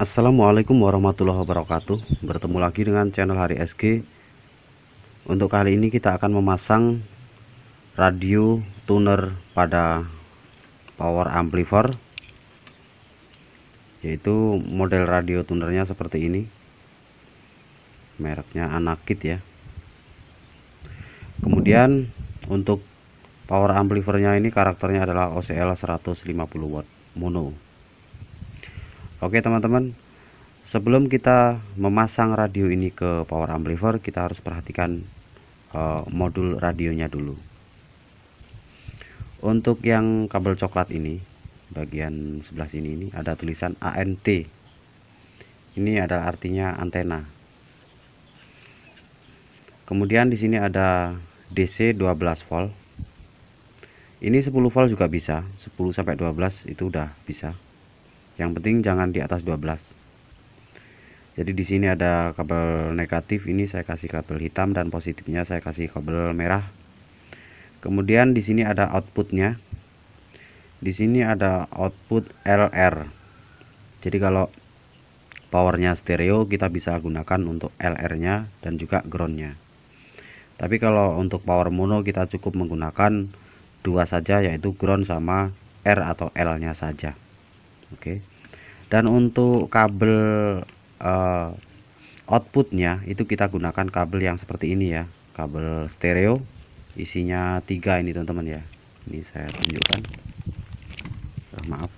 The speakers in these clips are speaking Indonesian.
Assalamualaikum warahmatullahi wabarakatuh. Bertemu lagi dengan channel Hari SG. Untuk kali ini kita akan memasang radio tuner pada power amplifier, yaitu model radio tunernya seperti ini, mereknya Anakit ya. Kemudian untuk power amplifiernya ini karakternya adalah OCL 150 watt mono. Oke teman-teman, sebelum kita memasang radio ini ke power amplifier, kita harus perhatikan modul radionya dulu. Untuk yang kabel coklat ini, bagian sebelah sini ini ada tulisan ANT. Ini adalah artinya antena. Kemudian di sini ada DC 12 volt. Ini 10 volt juga bisa, 10 sampai 12 itu udah bisa. Yang penting jangan di atas 12. Jadi di sini ada kabel negatif, ini saya kasih kabel hitam, dan positifnya saya kasih kabel merah. Kemudian di sini ada outputnya. Di sini ada output LR. Jadi kalau powernya stereo kita bisa gunakan untuk LR-nya dan juga ground-nya. Tapi kalau untuk power mono kita cukup menggunakan dua saja, yaitu ground sama R atau L-nya saja. Oke. Dan untuk kabel outputnya itu kita gunakan kabel yang seperti ini ya, kabel stereo, isinya 3 ini teman-teman ya. Ini saya tunjukkan. Maaf,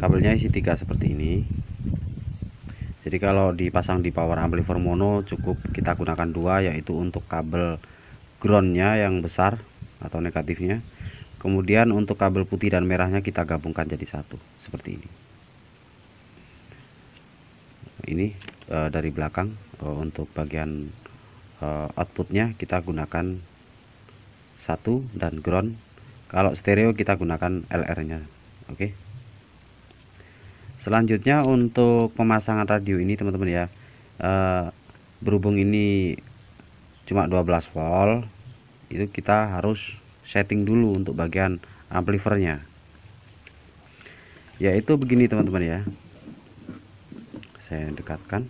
kabelnya isi 3 seperti ini. Jadi kalau dipasang di power amplifier mono cukup kita gunakan 2, yaitu untuk kabel groundnya yang besar atau negatifnya. Kemudian untuk kabel putih dan merahnya kita gabungkan jadi satu seperti ini. Ini dari belakang untuk bagian outputnya kita gunakan 1 dan ground. Kalau stereo kita gunakan LR-nya. Oke. Selanjutnya untuk pemasangan radio ini teman-teman ya, berhubung ini cuma 12 volt, itu kita harus setting dulu untuk bagian amplifiernya, yaitu begini teman-teman ya. Saya dekatkan.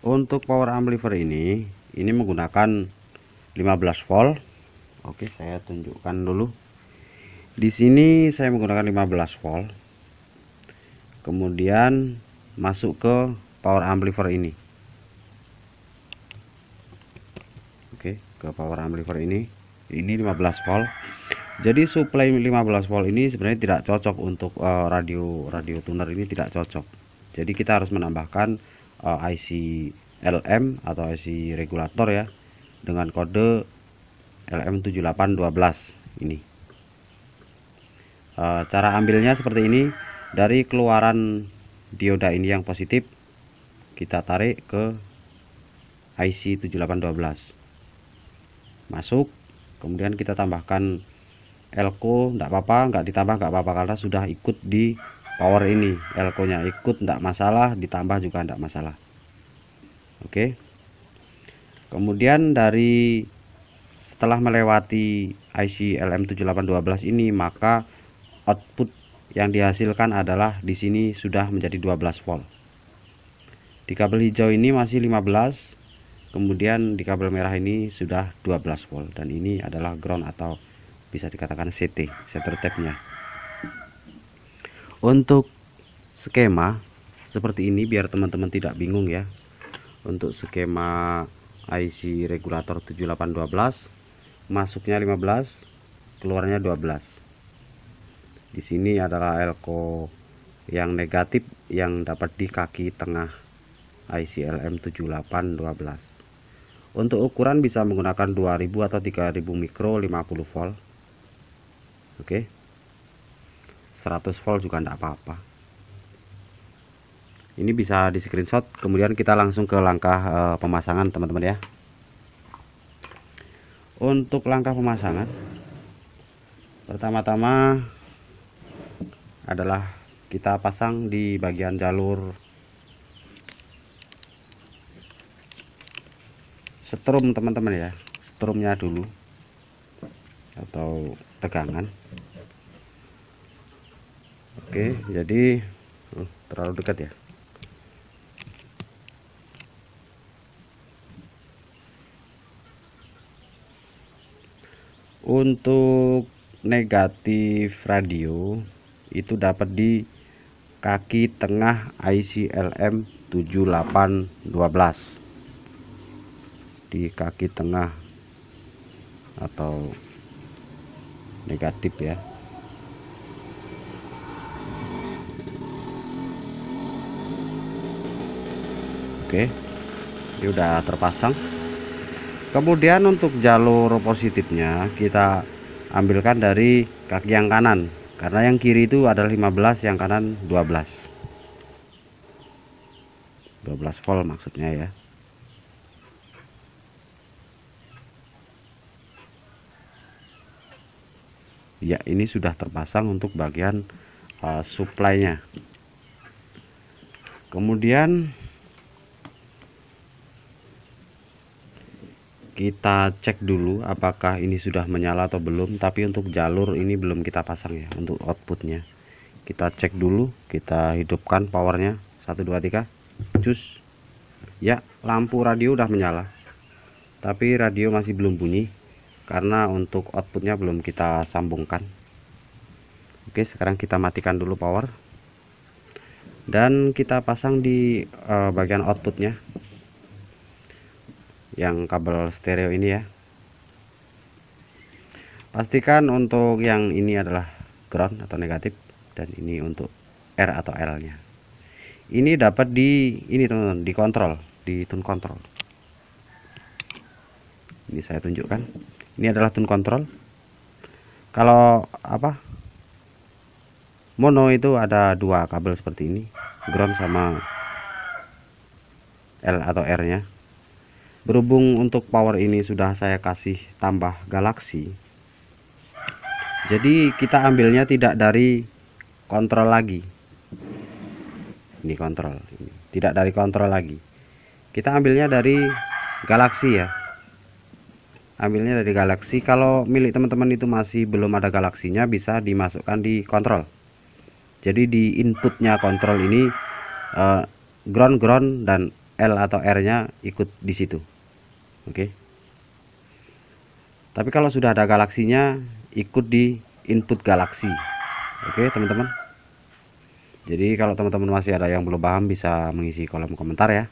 Untuk power amplifier ini menggunakan 15 volt. Oke, saya tunjukkan dulu. Di sini saya menggunakan 15 volt. Kemudian masuk ke power amplifier ini. Oke, ke power amplifier ini 15 volt. Jadi supply 15 volt ini sebenarnya tidak cocok untuk radio tuner ini, tidak cocok. Jadi kita harus menambahkan IC LM atau IC regulator ya, dengan kode LM7812 ini. Cara ambilnya seperti ini. Dari keluaran dioda ini yang positif kita tarik ke IC 7812, masuk. Kemudian kita tambahkan elko, enggak apa-apa, enggak ditambah enggak apa-apa, karena sudah ikut di power ini. Elko nya ikut enggak masalah, ditambah juga enggak masalah. Oke. Kemudian dari setelah melewati IC LM7812 ini, maka output yang dihasilkan adalah di sini sudah menjadi 12 volt. Di kabel hijau ini masih 15, kemudian di kabel merah ini sudah 12 volt, dan ini adalah ground atau bisa dikatakan CT, center tape-nya. Untuk skema seperti ini biar teman-teman tidak bingung ya. Untuk skema IC regulator 7812, masuknya 15, keluarnya 12. Di sini adalah elko yang negatif yang dapat di kaki tengah IC LM7812. Untuk ukuran bisa menggunakan 2000 atau 3000 mikro 50 volt. Oke. 100 volt juga enggak apa-apa. Ini bisa di screenshot, kemudian kita langsung ke langkah pemasangan teman-teman ya. Untuk langkah pemasangan, pertama-tama adalah kita pasang di bagian jalur setrum teman-teman ya, strumnya dulu atau tegangan. Oke, jadi terlalu dekat ya. Untuk negatif radio itu dapat di kaki tengah IC LM7812, di kaki tengah atau negatif ya. Oke, ini udah terpasang. Kemudian untuk jalur positifnya kita ambilkan dari kaki yang kanan, karena yang kiri itu adalah 15, yang kanan 12 volt maksudnya ya. Ya, ini sudah terpasang untuk bagian supply-nya. Kemudian kita cek dulu apakah ini sudah menyala atau belum, tapi untuk jalur ini belum kita pasang ya. Untuk outputnya kita cek dulu, kita hidupkan powernya 1 2 3 cus. Ya, lampu radio udah menyala, tapi radio masih belum bunyi karena untuk outputnya belum kita sambungkan. Oke, sekarang kita matikan dulu power dan kita pasang di bagian outputnya yang kabel stereo ini ya. Pastikan untuk yang ini adalah ground atau negatif, dan ini untuk R atau L nya. Ini dapat di ini teman-teman, di kontrol, di tune control. Ini saya tunjukkan, ini adalah tune control. Kalau apa mono itu ada 2 kabel seperti ini, ground sama L atau R nya. Berhubung untuk power ini sudah saya kasih tambah galaksi, jadi kita ambilnya tidak dari kontrol lagi. Ini kontrol, ini tidak dari kontrol lagi, kita ambilnya dari galaksi ya. Ambilnya dari galaksi. Kalau milik teman-teman itu masih belum ada galaksinya, bisa dimasukkan di kontrol. Jadi di inputnya kontrol ini ground dan L atau R nya ikut di situ. Oke. Tapi kalau sudah ada galaksinya, ikut di input galaksi. Oke teman-teman. Jadi kalau teman-teman masih ada yang belum paham, bisa mengisi kolom komentar ya.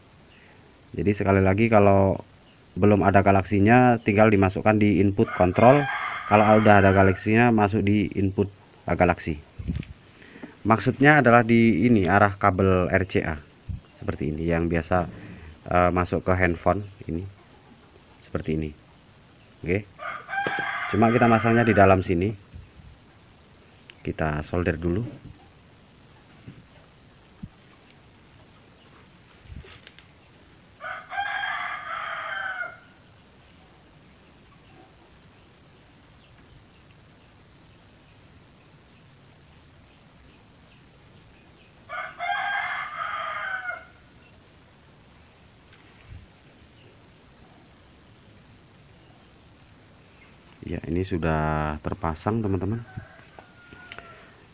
Jadi sekali lagi, kalau belum ada galaksinya tinggal dimasukkan di input kontrol. Kalau udah ada galaksinya, masuk di input galaksi. Maksudnya adalah di ini arah kabel RCA seperti ini, yang biasa masuk ke handphone ini seperti ini. Oke, cuma kita masangnya di dalam sini. Kita solder dulu. Ya, ini sudah terpasang teman-teman.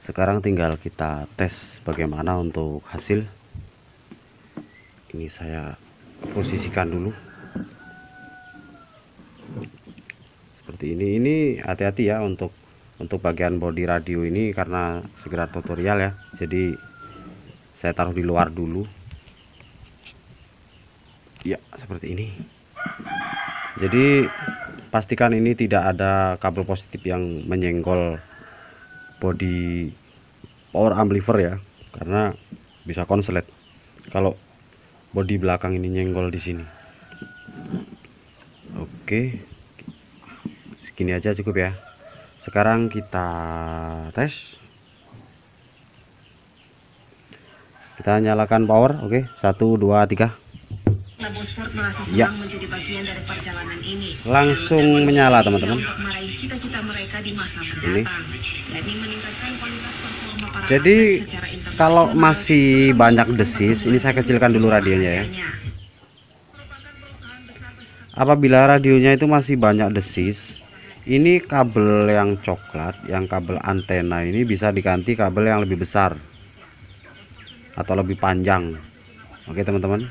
Sekarang tinggal kita tes bagaimana untuk hasil. Ini saya posisikan dulu seperti ini. Ini hati-hati ya untuk bagian bodi radio ini, karena segera tutorial ya. Jadi saya taruh di luar dulu. Ya, seperti ini. Jadi pastikan ini tidak ada kabel positif yang menyenggol bodi power amplifier ya, karena bisa konslet kalau bodi belakang ini nyenggol di sini. Oke, segini aja cukup ya. Sekarang kita tes. Kita nyalakan power. Oke, 1 2 3. Ya, langsung menyala teman-teman. Ini. Jadi kalau masih banyak desis, ini saya kecilkan dulu radionya ya. Apabila radionya itu masih banyak desis, ini kabel yang coklat, yang kabel antena ini bisa diganti kabel yang lebih besar atau lebih panjang. Oke teman-teman,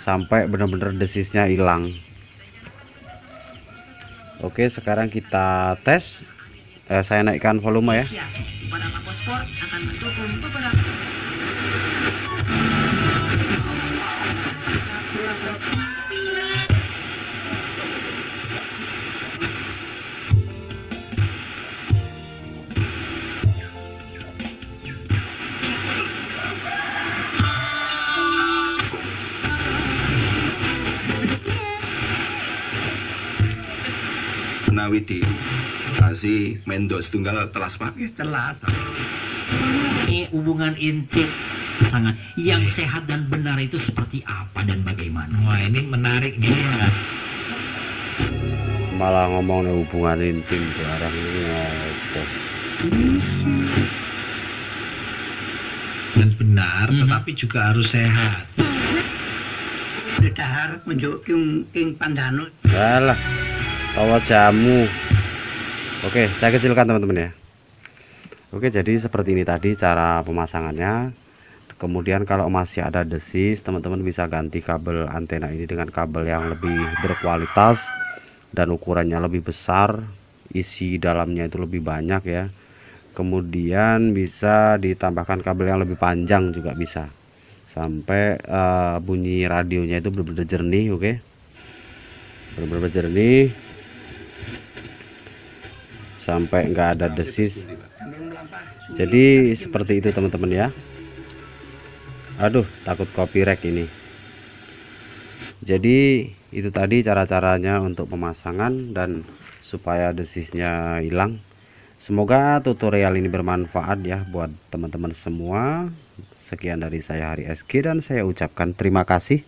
sampai benar-benar desisnya hilang. Oke, sekarang kita tes. Saya naikkan volume ya. Pada Makospor akan mendukung beberapa Nawiti kasih mendos tunggal telas pakai telat. Ini hubungan intim sangat yang sehat dan benar itu seperti apa dan bagaimana? Wah, ini menarik nih. Iya. Malah ngomong hubungan intim barang ini apa. Dan benar, tetapi juga harus sehat. Dahar menjoking ing Pandano. Alah, tawa jamu. Oke, saya kecilkan teman-teman ya. Oke, jadi seperti ini tadi cara pemasangannya. Kemudian kalau masih ada desis, teman-teman bisa ganti kabel antena ini dengan kabel yang lebih berkualitas dan ukurannya lebih besar, isi dalamnya itu lebih banyak ya. Kemudian bisa ditambahkan kabel yang lebih panjang juga bisa, sampai bunyi radionya itu benar-benar jernih. Oke, benar-benar jernih sampai enggak ada desis. Jadi seperti itu teman-teman ya. Aduh, takut copyright ini. Jadi itu tadi cara-caranya untuk pemasangan dan supaya desisnya hilang. Semoga tutorial ini bermanfaat ya buat teman-teman semua. Sekian dari saya Hari SG dan saya ucapkan terima kasih.